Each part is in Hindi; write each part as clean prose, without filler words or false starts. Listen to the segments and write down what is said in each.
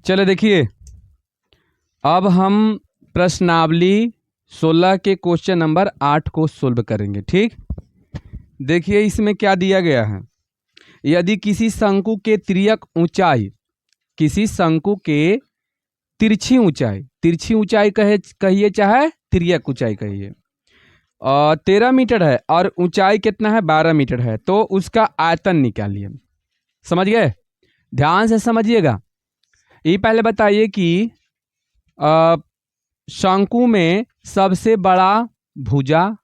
चलो देखिए, अब हम प्रश्नावली 16 के क्वेश्चन नंबर 8 को सोल्व करेंगे। ठीक, देखिए इसमें क्या दिया गया है। यदि किसी शंकु के तिर्यक ऊंचाई, किसी शंकु के तिरछी ऊंचाई कहिए चाहे तिर्यक ऊंचाई कहिए, 13 मीटर है और ऊंचाई कितना है 12 मीटर है, तो उसका आयतन निकालिए। समझ गए? ध्यान से समझिएगा। ये पहले बताइए कि शंकु में सबसे बड़ा भुजा,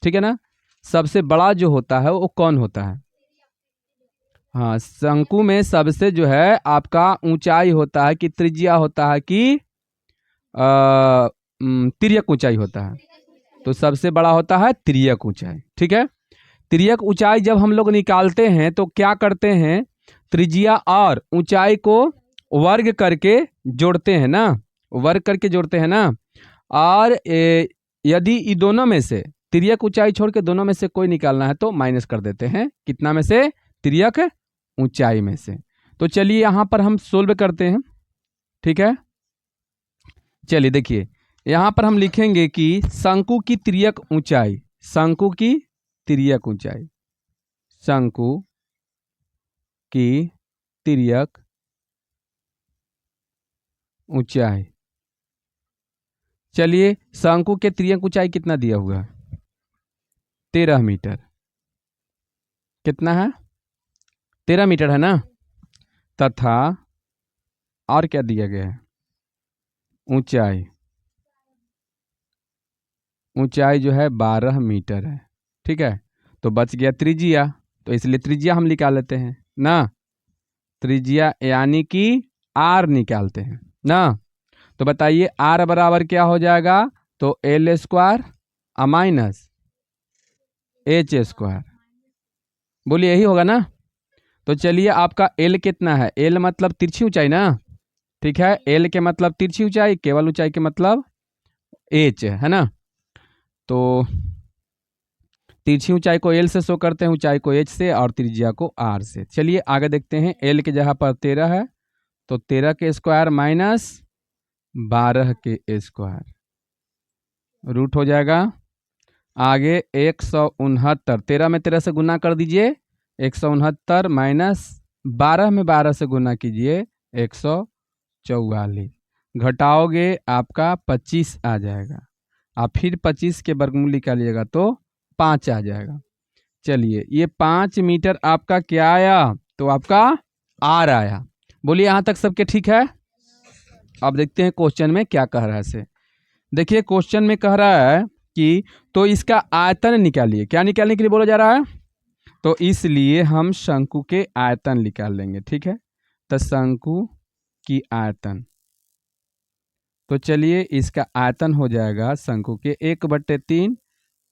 ठीक है ना, सबसे बड़ा जो होता है वो कौन होता है? हाँ, शंकु में सबसे जो है आपका ऊंचाई होता है कि त्रिज्या होता है कि तिर्यक ऊंचाई होता है? तो सबसे बड़ा होता है तिर्यक ऊंचाई। ठीक है, तिर्यक ऊंचाई जब हम लोग निकालते हैं तो क्या करते हैं, त्रिज्या और ऊंचाई को वर्ग करके जोड़ते हैं ना, वर्ग करके जोड़ते हैं ना। और यदि इन दोनों में से तिर्यक ऊंचाई छोड़ के दोनों में से कोई निकालना है तो माइनस कर देते हैं। कितना में से? तिर्यक ऊंचाई में से। तो चलिए यहाँ पर हम सोल्व करते हैं। ठीक है, चलिए देखिए यहाँ पर हम लिखेंगे कि शंकु की तिर्यक ऊंचाई, शंकु की तिर्यक ऊंचाई, शंकु की तिर्यक ऊंचाई। चलिए शंकु के तिर्यक ऊंचाई कितना दिया हुआ है? 13 मीटर। कितना है? 13 मीटर है ना। तथा और क्या दिया गया है? ऊंचाई, ऊंचाई जो है 12 मीटर है। ठीक है, तो बच गया त्रिज्या, तो इसलिए त्रिज्या हम निकाल लेते हैं ना, त्रिज्या यानी कि आर निकालते हैं ना। तो बताइए आर बराबर क्या हो जाएगा? तो L square minus H square, बोलिए यही होगा ना। तो चलिए आपका एल कितना है? एल मतलब तिरछी ऊंचाई ना। ठीक है, एल के मतलब तिरछी ऊंचाई, केवल ऊंचाई के मतलब एच है ना। तो तिरछी ऊंचाई को एल से शो करते हैं, ऊंचाई को एच से और त्रिज्या को आर से। चलिए आगे देखते हैं। एल के जगह पर 13 है तो 13 के स्क्वायर माइनस 12 के स्क्वायर, रूट हो जाएगा। आगे 169, 13 में 13 से गुना कर दीजिए, 169 माइनस 12 में 12 से गुना कीजिए, 144, घटाओगे आपका 25 आ जाएगा। आप फिर 25 के वर्गमूल निकालिएगा तो 5 आ जाएगा। चलिए ये 5 मीटर आपका क्या आया? तो आपका आर आया। बोलिए यहाँ तक सबके ठीक है? अब देखते हैं क्वेश्चन में क्या कह रहा है से। देखिए क्वेश्चन में कह रहा है कि तो इसका आयतन निकालिए। क्या निकालने के लिए बोला जा रहा है? तो इसलिए हम शंकु के आयतन निकाल लेंगे। ठीक है, तो शंकु की आयतन, तो चलिए इसका आयतन हो जाएगा शंकु के 1/3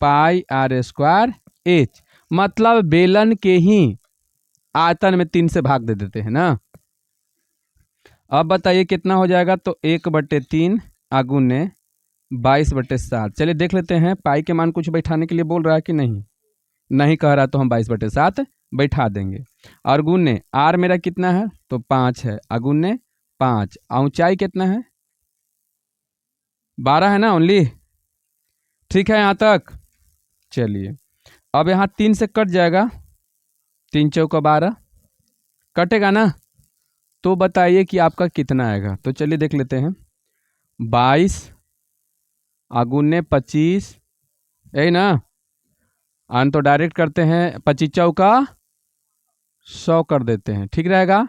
पाई आर स्क्वायर एच, मतलब बेलन के ही आयतन में 3 से भाग दे देते हैं ना। अब बताइए कितना हो जाएगा? तो 1/3 आगुने 22/7। चलिए देख लेते हैं पाई के मान कुछ बैठाने के लिए बोल रहा है कि नहीं। नहीं कह रहा तो हम 22/7 बैठा देंगे। और गुने आर मेरा कितना है? तो 5 है, अगुने 5। ऊंचाई कितना है? 12 है ना ओनली। ठीक है यहाँ तक। चलिए अब यहाँ 3 से कट जाएगा, 3 चौका 12 कटेगा ना। तो बताइए कि आपका कितना आएगा? तो चलिए देख लेते हैं। 22 आगुने 25, यही ना। आन तो डायरेक्ट करते हैं, 25 चौका 100 कर देते हैं, ठीक रहेगा।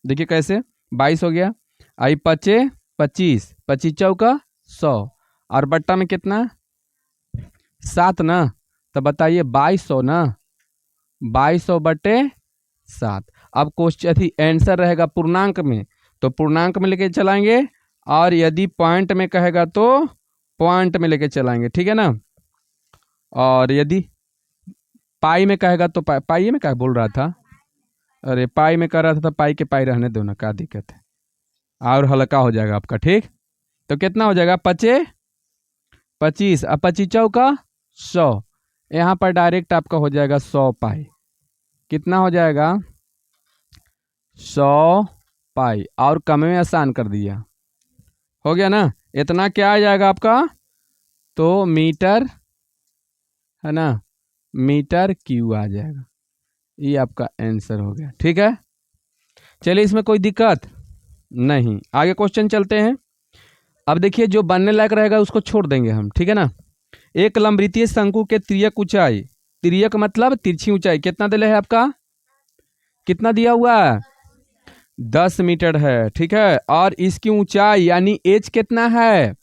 देखिए कैसे, 22 हो गया, आई 25 25, 25 चौका 100 और बट्टा में कितना 7 ना। तो बताइए 2200 ना, 2200/7। अब क्वेश्चन आंसर रहेगा पूर्णांक में, तो पूर्णांक में लेके चलाएंगे, और यदि पॉइंट में कहेगा तो पॉइंट में लेके चलाएंगे, ठीक है ना। और यदि पाई में कहेगा तो पाई में क्या बोल रहा था? अरे पाई में कह रहा था तो पाई के पाई रहने दो ना, क्या दिक्कत है, और हल्का हो जाएगा आपका। ठीक, तो कितना हो जाएगा? 25 25 अब 25 चौका 100, यहाँ पर डायरेक्ट आपका हो जाएगा 100 पाई। कितना हो जाएगा? 100 पाई, और कम में आसान कर दिया, हो गया ना। इतना क्या आ जाएगा आपका, तो मीटर है ना, मीटर क्यू आ जाएगा। ये आपका आंसर हो गया, ठीक है। चलिए इसमें कोई दिक्कत नहीं, आगे क्वेश्चन चलते हैं। अब देखिए जो बनने लायक रहेगा उसको छोड़ देंगे हम, ठीक है ना। एक लंबवृत्तीय शंकु के तिर्यक ऊंचाई, तिर्यक मतलब तिरछी ऊंचाई कितना दिया है आपका, कितना दिया हुआ है, 10 मीटर है, ठीक है। और इसकी ऊंचाई यानी एच कितना है,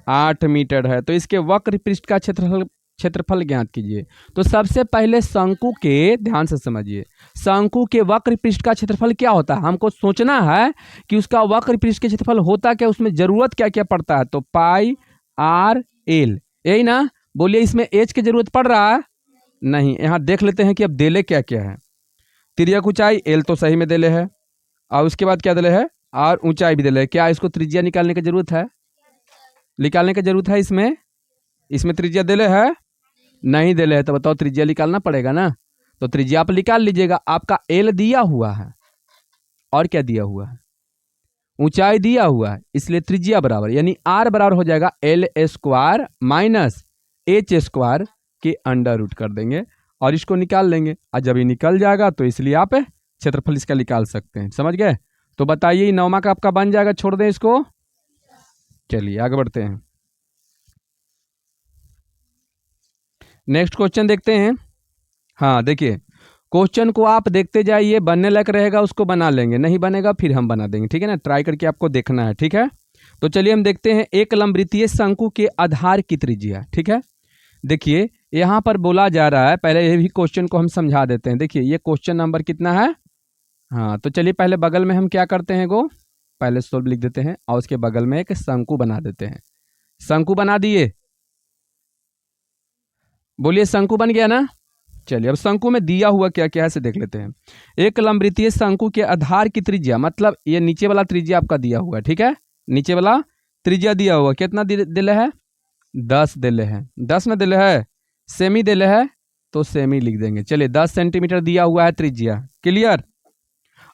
8 मीटर है। तो इसके वक्र पृष्ठ का क्षेत्रफल ज्ञात कीजिए। तो सबसे पहले शंकु के, ध्यान से समझिए, शंकु के वक्र पृष्ठ का क्षेत्रफल क्या होता है, हमको सोचना है कि उसका वक्र पृष्ठ के क्षेत्रफल होता क्या, उसमें जरूरत क्या क्या पड़ता है। तो पाई आर एल, यही ना। बोलिए इसमें एच की जरूरत पड़ रहा है नहीं। यहाँ देख लेते हैं कि अब देले क्या क्या है। तिर्यक ऊंचाई एल तो सही में देले है, और उसके बाद क्या दिले है, और ऊंचाई भी दिले है। क्या इसको त्रिज्या निकालने की जरूरत है, निकालने की जरूरत है इसमें, इसमें त्रिज्या दिले है नहीं दिले है, तो बताओ त्रिज्या निकालना पड़ेगा ना। तो त्रिज्या आप निकाल लीजिएगा। आपका एल दिया हुआ है और क्या दिया हुआ है, ऊंचाई दिया हुआ है, इसलिए त्रिज्या बराबर यानी आर बराबर हो जाएगा L square minus H square के अंडर रूट कर देंगे और इसको निकाल लेंगे। और जब ये निकल जाएगा तो इसलिए आप क्षेत्रफल इसका निकाल सकते हैं, समझ गए। तो बताइए नौमा का आपका बन जाएगा, छोड़ दें इसको। चलिए आगे बढ़ते हैं, नेक्स्ट क्वेश्चन देखते हैं। हाँ देखिए क्वेश्चन को आप देखते जाइए, बनने लायक रहेगा उसको बना लेंगे, नहीं बनेगा फिर हम बना देंगे, ठीक है ना। ट्राई करके आपको देखना है, ठीक है। तो चलिए हम देखते हैं एक लंबवृत्तीय शंकु के आधार की त्रिज्या, ठीक है। देखिए यहाँ पर बोला जा रहा है, पहले ये भी क्वेश्चन को हम समझा देते हैं। देखिए ये क्वेश्चन नंबर कितना है, हाँ तो चलिए पहले बगल में हम क्या करते हैं, गो पहले सोल्व लिख देते हैं और उसके बगल में एक शंकु बना देते हैं। शंकु बना दिए, बोलिए शंकु बन गया ना। चलिए अब शंकु में दिया हुआ क्या क्या है से देख लेते हैं। एक लंबवृत्तीय शंकु के आधार की त्रिज्या, मतलब ये नीचे वाला त्रिज्या आपका दिया हुआ है, ठीक है। नीचे वाला त्रिज्या दिया हुआ कितना दिले है, 10 दिले है, 10 में दिले है, सेमी दिले है तो सेमी लिख देंगे। चलिए 10 सेंटीमीटर दिया हुआ है त्रिज्या, क्लियर।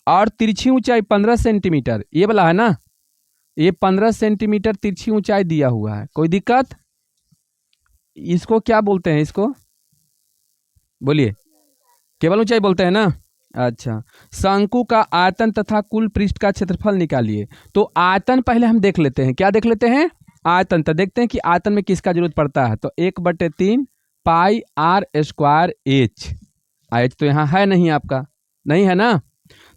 और तिरछी ऊंचाई 15 सेंटीमीटर, ये वाला है ना, ये 15 सेंटीमीटर तिरछी ऊंचाई दिया हुआ है, कोई दिक्कत। इसको क्या बोलते हैं, इसको बोलिए, केवल ऊंचाई बोलते हैं ना। अच्छा, शंकु का आयतन तथा कुल पृष्ठ का क्षेत्रफल निकालिए। तो आयतन पहले हम देख लेते हैं, क्या देख लेते हैं, आयतन। तो देखते हैं कि आयतन में किसका जरूरत पड़ता है। तो 1/3 पाई आर स्क्वायर एच, एच तो यहाँ है नहीं, आपका नहीं है ना।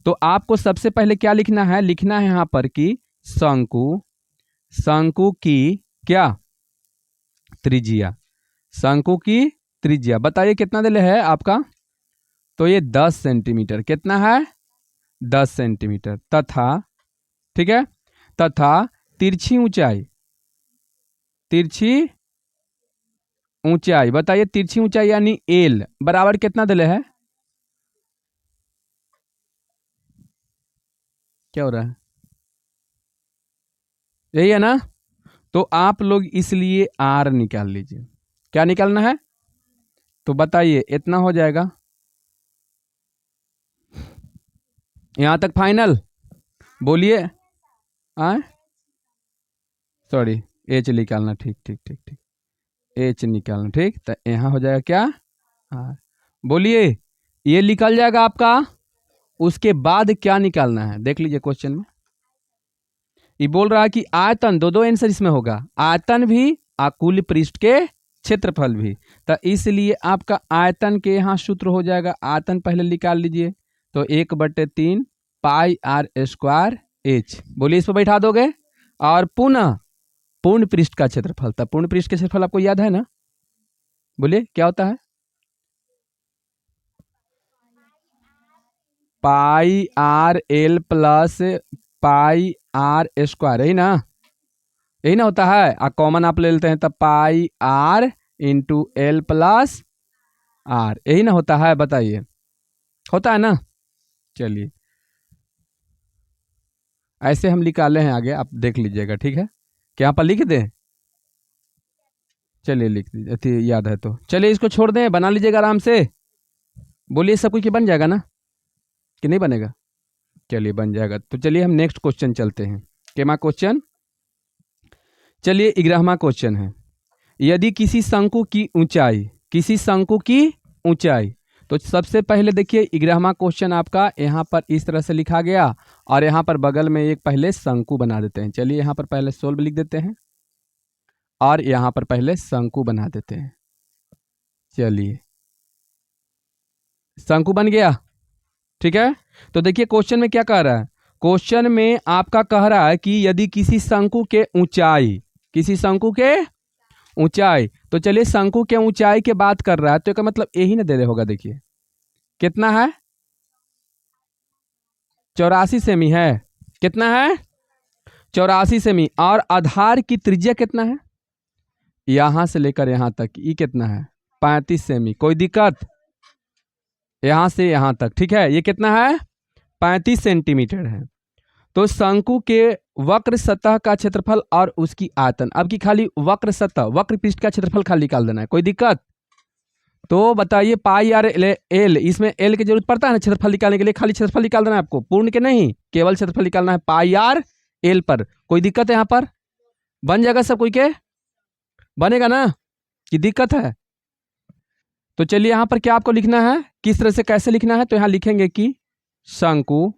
तो आपको सबसे पहले क्या लिखना है, लिखना है यहाँ पर कि शंकु, शंकु की क्या त्रिज्या, शंकु की त्रिज्या बताइए कितना दिले है आपका। तो ये 10 सेंटीमीटर, कितना है 10 सेंटीमीटर, तथा ठीक है, तथा तिरछी ऊंचाई, तिरछी ऊंचाई बताइए, तिरछी ऊंचाई यानी एल बराबर कितना दिले है, क्या हो रहा है, यही है ना। तो आप लोग इसलिए आर निकाल लीजिए, क्या निकालना है, तो बताइए इतना हो जाएगा। यहां तक फाइनल, बोलिए। सॉरी, एच निकालना, ठीक ठीक ठीक ठीक, एच निकालना, ठीक। तो यहाँ हो जाएगा क्या, हाँ बोलिए, ये निकल जाएगा आपका। उसके बाद क्या निकालना है देख लीजिए क्वेश्चन में, ये बोल रहा है कि आयतन, दो आंसर इसमें होगा, आयतन भी और कुल पृष्ठ के क्षेत्रफल भी। तो इसलिए आपका आयतन के यहाँ सूत्र हो जाएगा, आयतन पहले निकाल लीजिए। तो 1/3 पाई आर स्क्वायर एच, बोलिए इस पर बैठा दोगे। और पुनः पूर्ण पृष्ठ का क्षेत्रफल, तब पूर्ण पृष्ठ का क्षेत्रफल आपको याद है ना, बोलिए क्या होता है, pi R L plus pi R square, यही ना, यही ना होता है। आ कॉमन आप ले लेते हैं, तब pi R into L plus R, यही ना होता है, बताइए होता है ना। चलिए ऐसे हम निकाले हैं, आगे आप देख लीजिएगा, ठीक है। क्या यहाँ पर लिख दें, चलिए लिख दीजिए, याद है तो चलिए इसको छोड़ दें, बना लीजिएगा आराम से। बोलिए सब कुछ बन जाएगा ना कि नहीं बनेगा, चलिए बन जाएगा। तो चलिए हम नेक्स्ट क्वेश्चन चलते हैं। केमा क्वेश्चन, चलिए 11वां क्वेश्चन है। यदि किसी शंकु की ऊंचाई, तो सबसे पहले देखिए 11वां क्वेश्चन आपका यहाँ पर इस तरह से लिखा गया और यहाँ पर बगल में एक पहले शंकु बना देते हैं। चलिए यहाँ पर पहले सोल्व लिख देते हैं और यहाँ पर पहले शंकु बना देते हैं। चलिए शंकु बन गया, ठीक है। तो देखिए क्वेश्चन में क्या कह रहा है, क्वेश्चन में आपका कह रहा है कि यदि किसी शंकु के ऊंचाई, तो चलिए शंकु के ऊंचाई के बात कर रहा है तो इसका मतलब यही ना दे रहे होगा। देखिए कितना है, 84 सेमी है। कितना है, 84 सेमी। और आधार की त्रिज्या कितना है, यहां से लेकर यहां तक ये कितना है, 35 सेमी। कोई दिक्कत, यहां से यहां तक, ठीक है। ये कितना है, 35 सेंटीमीटर है। तो शंकु के वक्र सतह का क्षेत्रफल और उसकी आयतन, अब की खाली वक्र सतह, वक्र पृष्ठ का क्षेत्रफल खाली निकाल देना है। कोई दिक्कत, तो बताइए पाई आर एल, इसमें एल की जरूरत पड़ता है ना क्षेत्रफल निकालने के लिए, खाली क्षेत्रफल निकाल देना है आपको, पूर्ण के नहीं, केवल क्षेत्रफल निकालना है पाई आर एल पर। कोई दिक्कत है यहाँ पर, बन जाएगा सब कोई के, बनेगा ना, कि दिक्कत है। तो चलिए यहाँ पर क्या आपको लिखना है, किस तरह से कैसे लिखना है, तो यहाँ लिखेंगे कि शंकु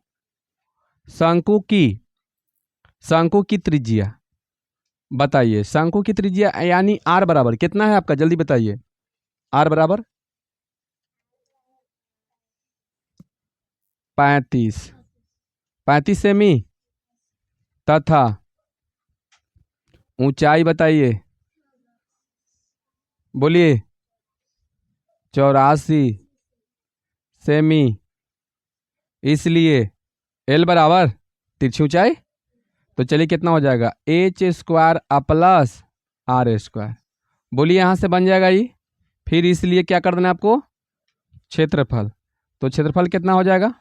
की त्रिज्या, बताइए शंकु की त्रिज्या यानी आर बराबर कितना है आपका, जल्दी बताइए। आर बराबर 35 सेमी तथा ऊंचाई बताइए, बोलिए 84 सेमी। इसलिए एल बराबर तिरछी ऊंचाई, तो चलिए कितना हो जाएगा, H square plus R square. बोलिए यहाँ से बन जाएगा ये। फिर इसलिए क्या कर देना है आपको, क्षेत्रफल। तो क्षेत्रफल कितना हो जाएगा,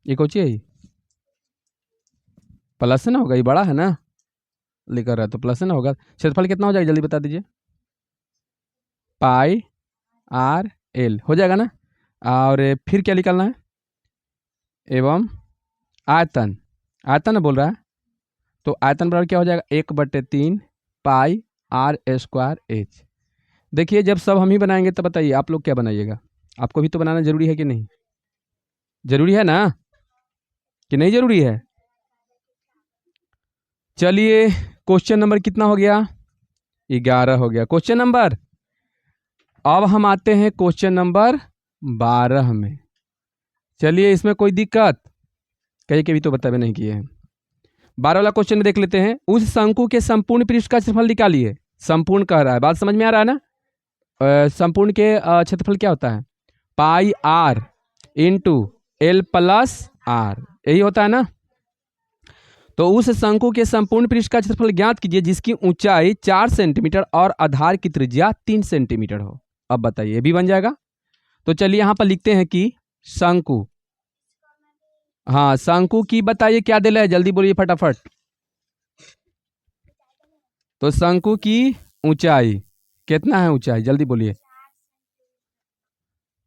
ये कौन है, प्लस ना होगा, ये बड़ा है ना लिखा रहा है तो प्लस ना होगा। क्षेत्रफल कितना हो जाएगा जल्दी बता दीजिए, पाई आर एल हो जाएगा ना। और फिर क्या निकालना है, एवं आयतन बोल रहा है, तो आयतन बराबर क्या हो जाएगा, 1/3 पाई आर स्क्वायर एच। देखिए जब सब हम ही बनाएंगे तो बताइए आप लोग क्या बनाइएगा, आपको भी तो बनाना जरूरी है कि नहीं, जरूरी है ना कि नहीं जरूरी है। चलिए क्वेश्चन नंबर कितना हो गया, 11 हो गया क्वेश्चन नंबर। अब हम आते हैं क्वेश्चन नंबर 12 में। चलिए इसमें कोई दिक्कत, कहीं के भी तो बतावे नहीं किए हैं। 12 वाला क्वेश्चन में देख लेते हैं, उस शंकु के संपूर्ण पृष्ठ का क्षेत्रफल निकालिए। संपूर्ण कह रहा है, बात समझ में आ रहा है ना। संपूर्ण के क्षेत्रफल क्या होता है, pi R into L plus R, यही होता है ना। तो उस शंकु के संपूर्ण पृष्ठ का क्षेत्रफल ज्ञात कीजिए जिसकी ऊंचाई 4 सेंटीमीटर और आधार की त्रिज्या 3 सेंटीमीटर हो। अब बताइए, ये भी बन जाएगा। तो चलिए यहां पर लिखते हैं कि शंकु, हाँ शंकु की बताइए क्या दिला है, जल्दी बोलिए फटाफट। तो शंकु की ऊंचाई कितना है, ऊंचाई जल्दी बोलिए,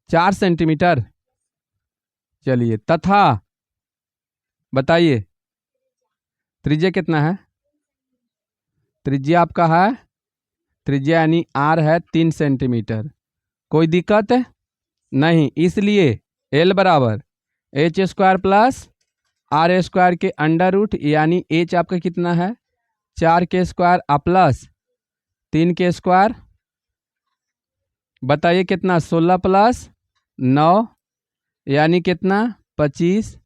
4 सेंटीमीटर। चलिए तथा बताइए त्रिज्या कितना है, त्रिज्या आपका है, त्रिज्या यानी आर है 3 सेंटीमीटर। कोई दिक्कत है नहीं, इसलिए एल बराबर H square plus R square के अंडर रूट, यानी एच आपका कितना है 4 के स्क्वायर प्लस 3 के स्क्वायर, बताइए कितना 16 प्लस 9 यानी कितना 25,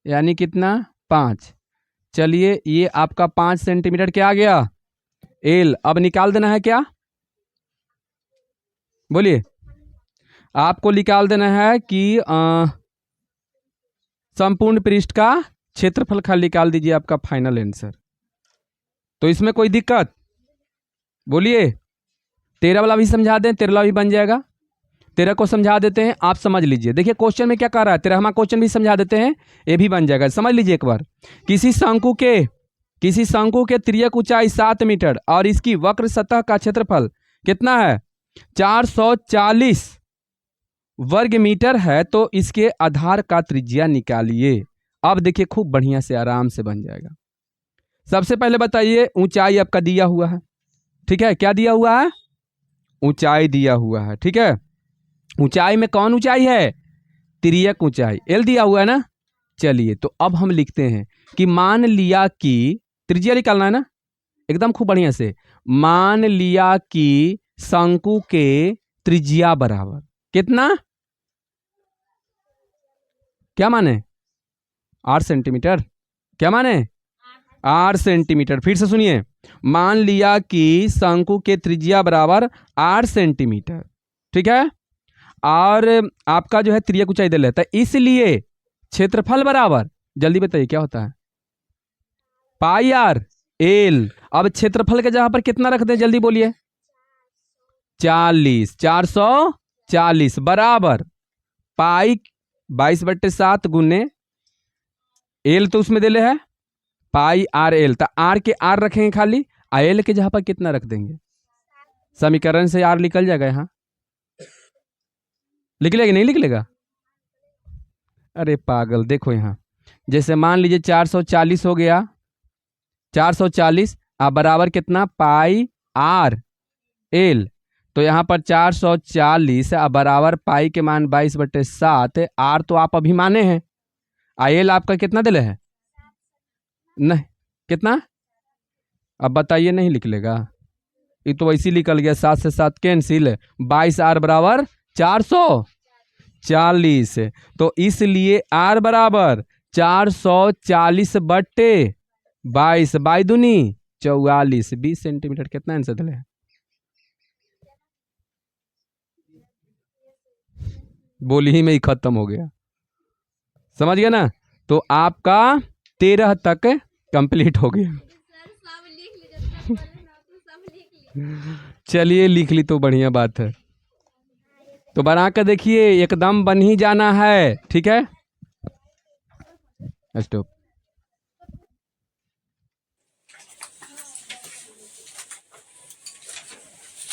यानी कितना 5। चलिए ये आपका 5 सेंटीमीटर क्या आ गया, एल। अब निकाल देना है क्या, बोलिए, आपको निकाल देना है कि संपूर्ण पृष्ठ का क्षेत्रफल खाली निकाल दीजिए, आपका फाइनल आंसर। तो इसमें कोई दिक्कत, बोलिए। 13 वाला भी समझा दें, 13 भी बन जाएगा। 13 को समझा देते हैं, आप समझ लीजिए। देखिए क्वेश्चन में क्या कह रहा है, 13वां क्वेश्चन भी समझा देते हैं, ये भी बन जाएगा। समझ लीजिए एक बार, किसी शंकु के तिर्यक ऊंचाई 7 मीटर और इसकी वक्र सतह का क्षेत्रफल कितना है 440 वर्ग मीटर है तो इसके आधार का त्रिज्या निकालिए। अब देखिए खूब बढ़िया से आराम से बन जाएगा। सबसे पहले बताइए ऊंचाई आपका दिया हुआ है, ठीक है, क्या दिया हुआ है? ऊंचाई दिया हुआ है, ठीक है। ऊंचाई में कौन ऊंचाई है? तिर्यक ऊंचाई एल दिया हुआ है ना। चलिए तो अब हम लिखते हैं कि मान लिया कि त्रिज्या निकालना है ना, एकदम खूब बढ़िया से। मान लिया कि शंकु के त्रिज्या बराबर कितना, क्या माने? 8 सेंटीमीटर। क्या माने? 8 सेंटीमीटर। फिर से सुनिए, मान लिया कि शंकु के त्रिज्या बराबर 8 सेंटीमीटर, ठीक है, और आपका जो है तिर्यक ऊंचाई दे लेता है, इसलिए क्षेत्रफल बराबर, जल्दी बताइए क्या होता है? Pi R L. अब क्षेत्रफल के जगह पर कितना रख दें, जल्दी बोलिए? 40, 440 बराबर पाई 22/7 गुने एल, तो उसमें दे ले है पाई आर एल, तो आर के आर रखेंगे खाली, एल के जगह पर कितना रख देंगे? समीकरण से आर निकल जाएगा, यहाँ निकलेगा नहीं निकलेगा? अरे पागल, देखो यहाँ जैसे मान लीजिए 440 हो गया, 440 अब बराबर कितना? पाई आर एल। तो यहाँ पर 440 अब बराबर पाई के मान 22/7, आर तो आप अभी माने हैं, एल आपका कितना दिले है? नहीं, कितना? अब बताइए, नहीं निकलेगा? ये तो वैसे निकल गया, 7 से 7 कैंसिल, 22 आर बराबर 440। तो इसलिए आर बराबर 440/22, बाई दूनी 44, 20 सेंटीमीटर। कितना आंसर दिले है? बोली ही में ही खत्म हो गया, समझ गया ना? तो आपका 13 तक कंप्लीट हो गया। चलिए लिख ली तो बढ़िया बात है, तो बना कर देखिए, एकदम बन ही जाना है, ठीक है। स्टॉप।